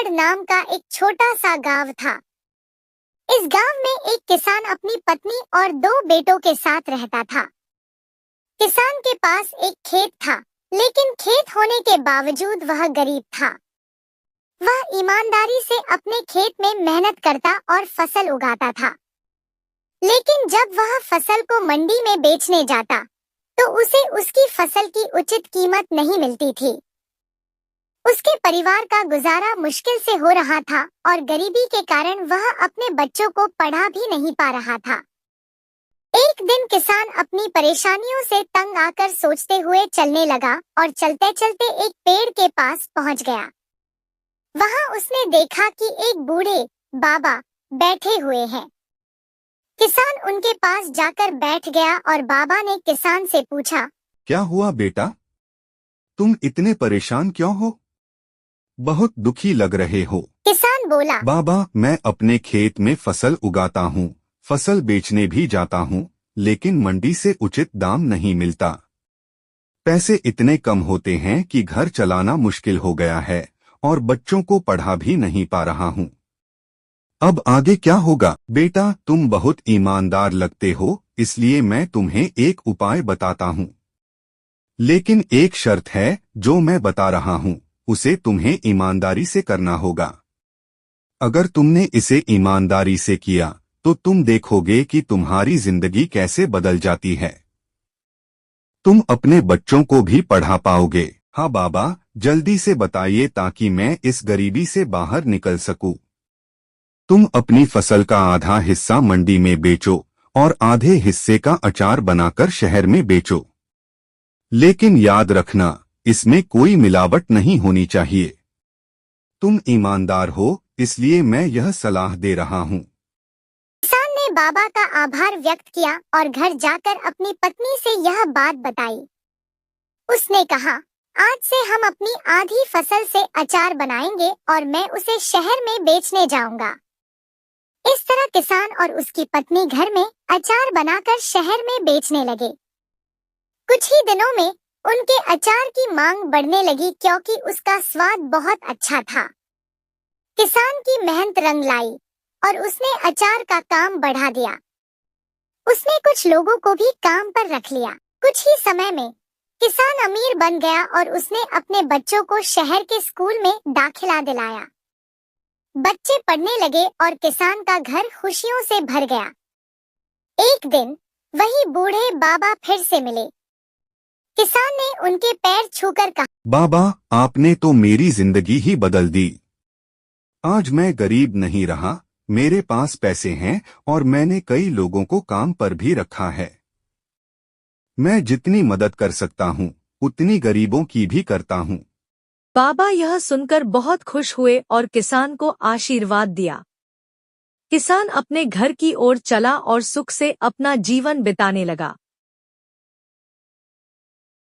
रामगढ़ नाम का एक छोटा सा गांव था। इस गांव में एक किसान अपनी पत्नी और 2 बेटों के साथ रहता था। किसान के पास एक खेत था, लेकिन खेत होने के बावजूद वह गरीब था। वह ईमानदारी से अपने खेत में मेहनत करता और फसल उगाता था। लेकिन जब वह फसल को मंडी में बेचने जाता, तो उसे उसकी फसल की उचित कीमत नहीं मिलती थी। उसके परिवार का गुजारा मुश्किल से हो रहा था और गरीबी के कारण वह अपने बच्चों को पढ़ा भी नहीं पा रहा था। एक दिन किसान अपनी परेशानियों से तंग आकर सोचते हुए चलने लगा और चलते चलते एक पेड़ के पास पहुंच गया। वहां उसने देखा कि एक बूढ़े बाबा बैठे हुए हैं। किसान उनके पास जाकर बैठ गया और बाबा ने किसान से पूछा, क्या हुआ बेटा, तुम इतने परेशान क्यों हो? बहुत दुखी लग रहे हो। किसान बोला, बाबा, मैं अपने खेत में फसल उगाता हूँ, फसल बेचने भी जाता हूँ, लेकिन मंडी से उचित दाम नहीं मिलता। पैसे इतने कम होते हैं कि घर चलाना मुश्किल हो गया है और बच्चों को पढ़ा भी नहीं पा रहा हूँ। अब आगे क्या होगा? बेटा, तुम बहुत ईमानदार लगते हो, इसलिए मैं तुम्हें एक उपाय बताता हूँ। लेकिन एक शर्त है, जो मैं बता रहा हूँ उसे तुम्हें ईमानदारी से करना होगा। अगर तुमने इसे ईमानदारी से किया तो तुम देखोगे कि तुम्हारी जिंदगी कैसे बदल जाती है। तुम अपने बच्चों को भी पढ़ा पाओगे। हाँ बाबा, जल्दी से बताइए ताकि मैं इस गरीबी से बाहर निकल सकूं। तुम अपनी फसल का आधा हिस्सा मंडी में बेचो और आधे हिस्से का अचार बनाकर शहर में बेचो। लेकिन याद रखना, इसमें कोई मिलावट नहीं होनी चाहिए। तुम ईमानदार हो, इसलिए मैं यह सलाह दे रहा हूँ। किसान ने बाबा का आभार व्यक्त किया और घर जाकर अपनी पत्नी से यह बात बताई। उसने कहा, आज से हम अपनी आधी फसल से अचार बनाएंगे और मैं उसे शहर में बेचने जाऊंगा। इस तरह किसान और उसकी पत्नी घर में अचार बनाकर शहर में बेचने लगे। कुछ ही दिनों में उनके अचार की मांग बढ़ने लगी क्योंकि उसका स्वाद बहुत अच्छा था। किसान की मेहनत रंग लाई और उसने अचार का काम बढ़ा दिया। उसने कुछ लोगों को भी काम पर रख लिया। कुछ ही समय में किसान अमीर बन गया और उसने अपने बच्चों को शहर के स्कूल में दाखिला दिलाया। बच्चे पढ़ने लगे और किसान का घर खुशियों से भर गया। एक दिन वही बूढ़े बाबा फिर से मिले। किसान ने उनके पैर छूकर कहा, बाबा, आपने तो मेरी जिंदगी ही बदल दी। आज मैं गरीब नहीं रहा, मेरे पास पैसे हैं और मैंने कई लोगों को काम पर भी रखा है। मैं जितनी मदद कर सकता हूँ उतनी गरीबों की भी करता हूँ। बाबा यह सुनकर बहुत खुश हुए और किसान को आशीर्वाद दिया। किसान अपने घर की ओर चला और सुख से अपना जीवन बिताने लगा।